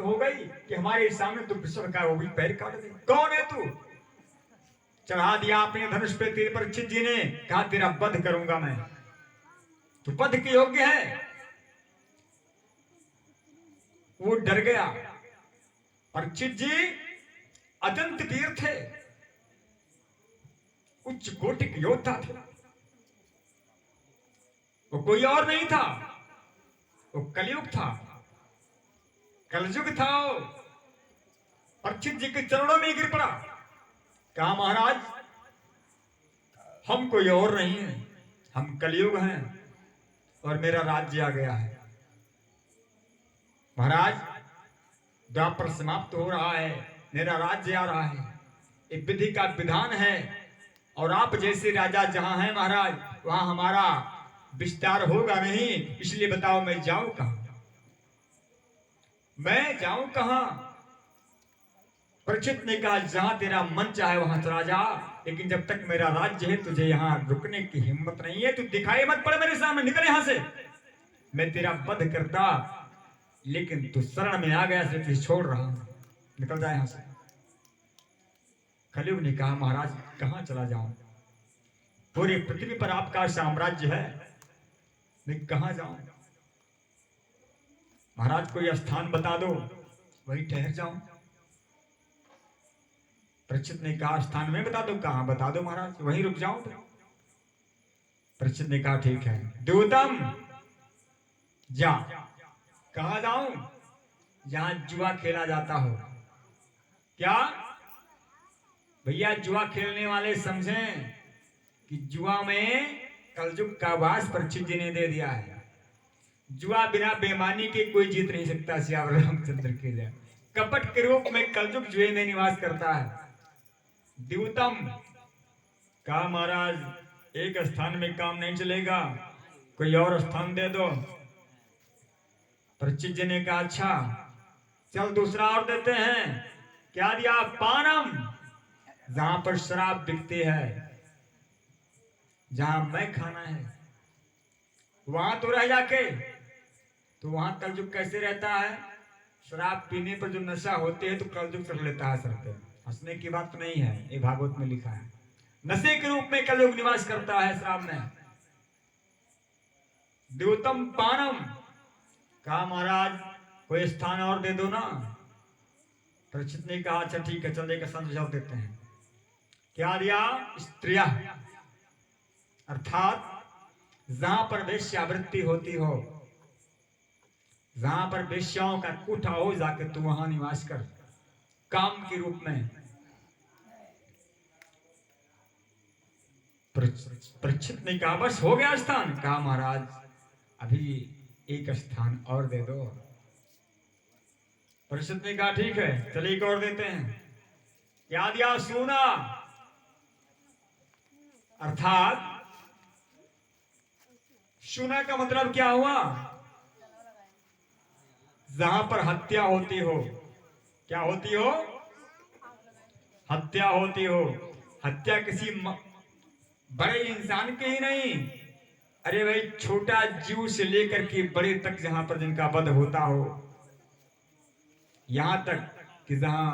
हो गई कि हमारे सामने तो विश्व का वो भी पैर काट दे। कौन है तू? चढ़ा दिया अपने धनुष पे तीर परीक्षित जी ने, कहा तेरा वध करूंगा मैं, तू वध के योग्य है। वो डर गया। परीक्षित जी अत्यंत वीर थे, उच्च कोटि योद्धा थे। वो कोई और नहीं था, वो कलयुग था, कलयुग था। वो परीक्षित जी के चरणों में गिर पड़ा। कहा महाराज हम कोई और नहीं है, हम कलयुग हैं और मेरा राज्य आ गया है। महाराज द्वापर समाप्त हो रहा है, मेरा राज्य आ रहा है, एक विधि का विधान है और आप जैसे राजा जहां हैं महाराज वहां हमारा विस्तार होगा नहीं, इसलिए बताओ मैं जाऊं कहां, मैं जाऊं कहां? परीक्षित ने कहा जहां तेरा मन चाहे वहां चला जा, लेकिन जब तक मेरा राज्य है तुझे यहां रुकने की हिम्मत नहीं है। तू दिखाई मत पड़ मेरे सामने, निकल यहां से। मैं तेरा वध करता, लेकिन तू शरण में आ गया से तुझे छोड़ रहा हूं, निकल जा यहां से। कलयुग ने कहा महाराज कहां चला जाऊं, पूरी पृथ्वी पर आपका साम्राज्य है, मैं कहां जाऊं? महाराज कोई स्थान बता दो, वहीं ठहर जाऊं। परीक्षित ने कहा स्थान में बता दो, कहां बता दो महाराज, वहीं रुक जाऊं। परीक्षित ने कहा ठीक है, द्योतम जा। कहां जाऊं? जहां जुआ खेला जाता हो। क्या भैया? जुआ खेलने वाले समझें कि जुआ में कलयुग का वास परीक्षित जी ने दे दिया है। जुआ बिना बेईमानी के कोई जीत नहीं सकता। श्याम रामचंद्र के लिए कपट के रूप में कलयुग जुए में निवास करता है। द्यूतम कहा महाराज एक स्थान में काम नहीं चलेगा, कोई और स्थान दे दो। परीक्षित जी ने कहा अच्छा चल दूसरा और देते हैं। क्या दिया? पानम, जहां पर शराब बिकती है, जहां मैं खाना है, वहां तो रह जाके। तो वहां कलयुग कैसे रहता है? शराब पीने पर जो नशा होती है तो कलयुग कर लेता है सर पे। हंसने की बात तो नहीं है, ये भागवत में लिखा है। नशे के रूप में कलयुग निवास करता है शराब में। द्योतम पानम, कहा महाराज कोई स्थान और दे दो ना। परीक्षित ने कहा अच्छा ठीक है, चल एक सुझाव देते हैं। क्या दिया? स्त्रिया, अर्थात जहां पर वेश्यावृत्ति होती हो, जहां पर वेश्याओं का कोठा हो, जाकर तू वहां निवास कर काम के रूप में। परीक्षित ने कहा बस हो गया स्थान? कहा महाराज अभी एक स्थान और दे दो। परीक्षित ने कहा ठीक है चलिए एक और देते हैं। क्या दिया? सोना, अर्थात सोना का मतलब क्या हुआ? जहां पर हत्या होती हो। क्या होती हो? हत्या होती हो। हत्या किसी बड़े इंसान के ही नहीं, अरे भाई छोटा जीव से लेकर के बड़े तक जहां पर जिनका वध होता हो, यहां तक कि जहां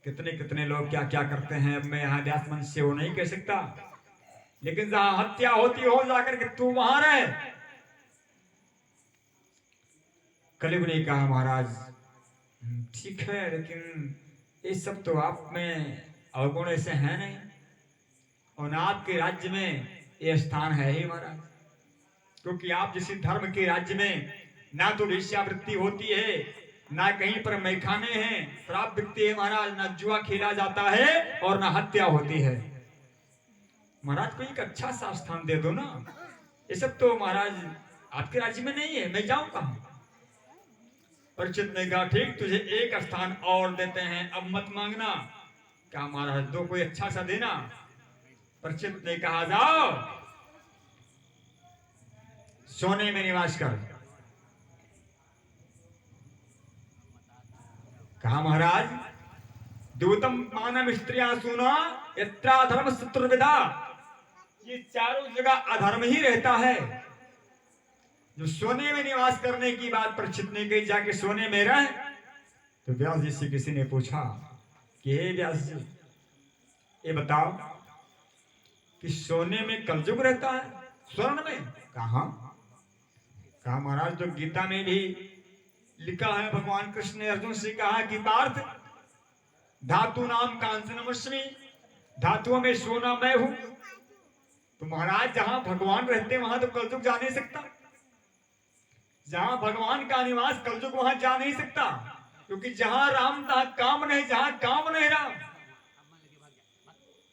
कितने कितने लोग क्या क्या करते हैं, अब मैं यहां व्यास मंच से वो नहीं कह सकता, लेकिन जहां हत्या होती हो जाकर के तू वहां रहे। कलयुग ने कहा महाराज ठीक है, लेकिन ये सब तो आप में अवगुण ऐसे हैं नहीं, और आपके राज्य में ये स्थान है ही महाराज, क्योंकि आप जिस धर्म के राज्य में ना तो वेश्यावृत्ति होती है, ना कहीं पर मैखाने हैं, शराब बिकती है महाराज, ना जुआ खेला जाता है और ना हत्या होती है। महाराज कोई एक अच्छा सा स्थान दे दो ना, ये सब तो महाराज आपके राज्य में नहीं है, मैं जाऊं कहां? परीक्षित ने कहा ठीक तुझे एक स्थान और देते हैं, अब मत मांगना। क्या महाराज दो कोई अच्छा सा देना। परीक्षित ने कहा जाओ सोने में निवास कर। कहा महाराज दूतम मानव स्त्रियां सुना यत्रा धर्म शत्रुविदा, ये चारों जगह अधर्म ही रहता है। जो सोने में निवास करने की बात परीक्षित ने कही, जाके सोने में रह, तो व्यास जी से किसी ने पूछा कि हे व्यास जी, ये बताओ कि सोने में कलयुग रहता है, स्वर्ण में? कहा महाराज, तो गीता में भी लिखा है, भगवान कृष्ण ने अर्जुन से कहा कि पार्थ, धातु नाम कांचनमस्मि, धातुओं में सोना मैं हूं। तो महाराज, जहां भगवान रहते वहां तो कलयुग जा नहीं सकता। जहां भगवान का निवास, कलयुग वहां जा नहीं सकता, क्योंकि जहां राम तहां काम नहीं, जहां काम नहीं राम।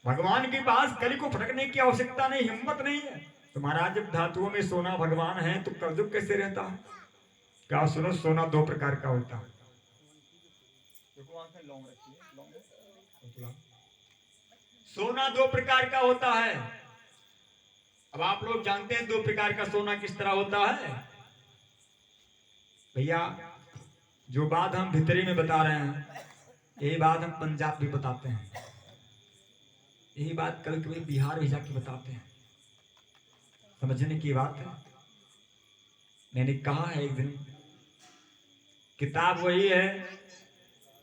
भगवान के पास कली को फटकने की आवश्यकता नहीं, हिम्मत नहीं है। तो महाराज, जब धातुओं में सोना भगवान है तो कलयुग कैसे रहता है? क्या सुनो, सोना दो प्रकार का होता है। सोना दो प्रकार का होता है। अब आप लोग जानते हैं दो प्रकार का सोना किस तरह होता है। भैया, जो बात हम भितरी में बता रहे हैं, यही बात हम पंजाब भी बताते हैं, यही बात कभी कभी बिहार भी जाके बताते हैं। समझने की बात है। मैंने कहा है एक दिन, किताब वही है,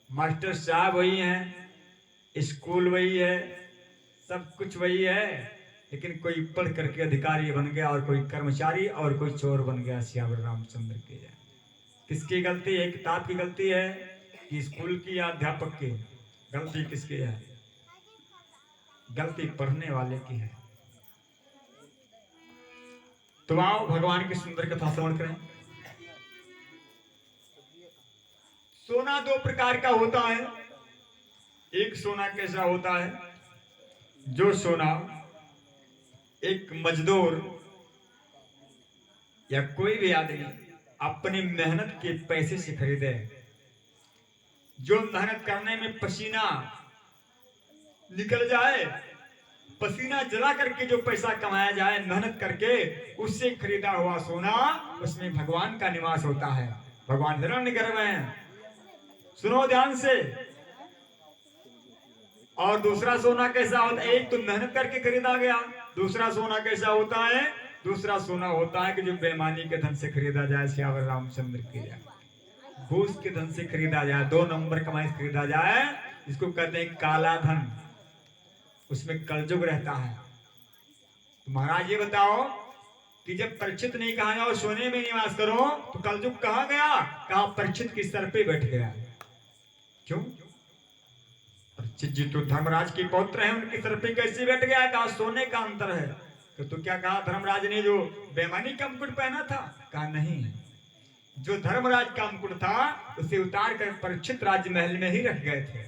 मास्टर साहब वही हैं, स्कूल वही है, सब कुछ वही है, लेकिन कोई पढ़ करके अधिकारी बन गया और कोई कर्मचारी और कोई चोर बन गया। सियावर रामचंद्र की जय। किसकी गलती है? किताब की गलती है कि स्कूल की या अध्यापक की? गलती किसकी है? गलती पढ़ने वाले की है। तो आओ भगवान की सुंदर कथा श्रवण करें। सोना दो प्रकार का होता है। एक सोना कैसा होता है? जो सोना एक मजदूर या कोई भी आदमी अपनी मेहनत के पैसे से खरीदे, जो मेहनत करने में पसीना निकल जाए, पसीना जला करके जो पैसा कमाया जाए मेहनत करके, उससे खरीदा हुआ सोना, उसमें भगवान का निवास होता है। भगवान हिरण्यगर्भ हैं, सुनो ध्यान से। और दूसरा सोना कैसा होता है? एक तो मेहनत करके खरीदा गया। दूसरा सोना कैसा होता है? दूसरा सोना होता है कि जो बेईमानी के धन से खरीदा जाए। सियावर रामचंद्र की जय। घूस के धन से खरीदा जाए, 2 नंबर कमाई से खरीदा जाए, इसको कहते हैं काला धन। उसमें कलयुग रहता है। तो महाराज ये बताओ कि जब परीक्षित ने कहा जाओ सोने में निवास करो, तो कलयुग कहाँ गया? कहा परीक्षित के सर पे बैठ गया। क्यों? परीक्षित जी तो धर्मराज के पौत्र हैं, उनके सर पे कैसे बैठ गया? कहा सोने का अंतर है। तो क्या कहा? धर्मराज ने जो बेईमानी का मुकुट पहना था? कहा नहीं, जो धर्मराज का मुकुट था उसे उतार कर परीक्षित राजमहल में ही रख गए थे।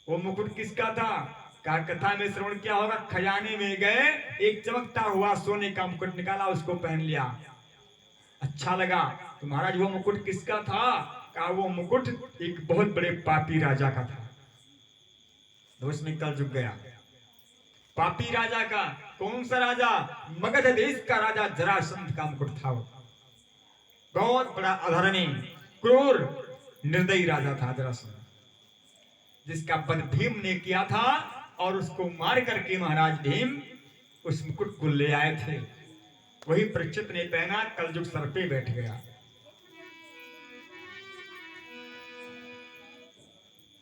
वो मुकुट किसका था? कहा कथा में श्रवण किया होगा, खजाने में गए, एक चमकता हुआ सोने का मुकुट निकाला, उसको पहन लिया, अच्छा लगा। तो महाराज वो मुकुट किसका था? कहा वो मुकुट एक बहुत बड़े पापी राजा का था। तो उसमें कलयुग गया। पापी राजा का कौन सा राजा? मगध देश का राजा जरासंध का मुकुट था। वो बहुत बड़ा अधर्मी, क्रूर, निर्दयी राजा था जरासंध, जिसका वध भीम ने किया था, और उसको मार करके महाराज भीम उस मुकुट को ले आए थे। वही परीक्षित ने पहना, कलयुग सर पे बैठ गया।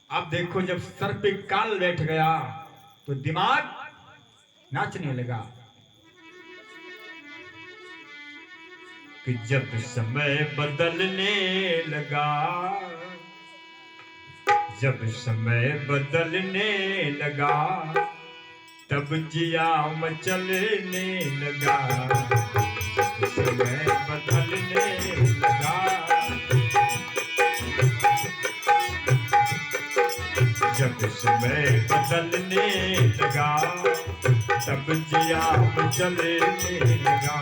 अब देखो, जब सर पे काल बैठ गया तो दिमाग नाचने लगा कि जब समय बदलने लगा, जब समय बदलने लगा, तब जिया मचलने लगा। जब समय बदलने लगा, जब समय बदलने लगा, तब जिया मचलने लगा।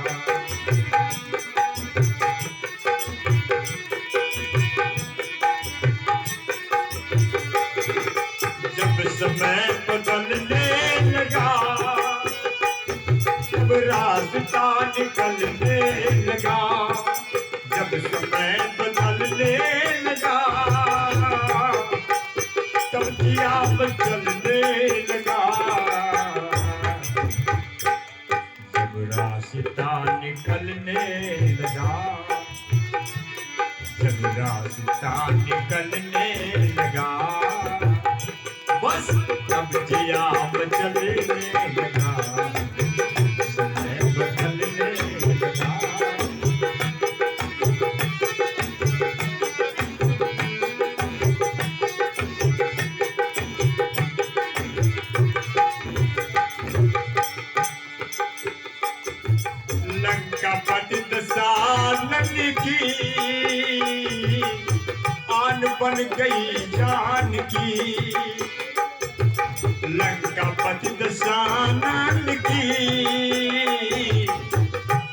समय बदलने लगा, जब रास्ता निकलने लगा, जब समय बदलने लगा, तब जिया चलने लगा। जब रास्ता निकलने लगा, जब रास्ता निकलने लगा, बस तब जिया चलने लगा, समय बदलने लगा। लंका पति दसानन की आन बन गई जान की, लंका पति दसानन की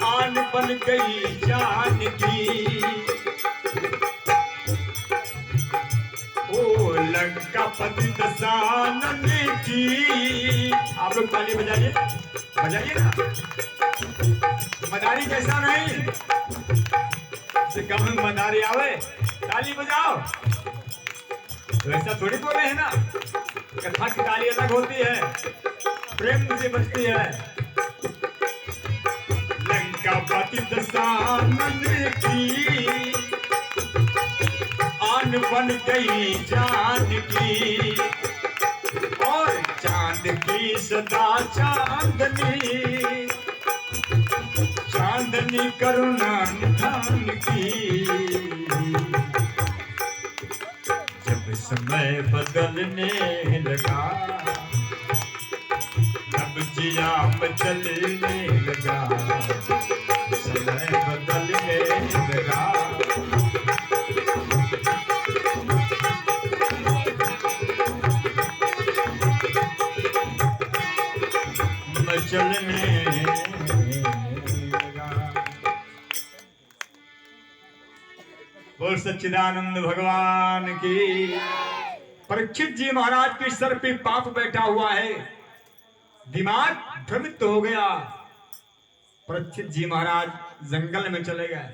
आन बन गई जान की। ओ लंका पति दसानन की। आप लोग ताली बजाइए, बजाइए ना, मदारी कैसा नहीं, से कम में मदारी आवे, ताली बजाओ। तो ऐसा थोड़ी बोले है ना, कथा की ताली अलग होती है, प्रेम से बजती है। लंका पति दसानन की आन बन गई जान की, और चांद की सदा चांदनी, चांदनी करुणा निधान की। जब समय बदलने लगा, तब जिया चलने लगा, समय बदलने लगा। चलने बोल सच्चिदानंद भगवान की। परीक्षित जी महाराज के सर पे पाप बैठा हुआ है, दिमाग भ्रमित हो गया। परीक्षित जी महाराज जंगल में चले गए।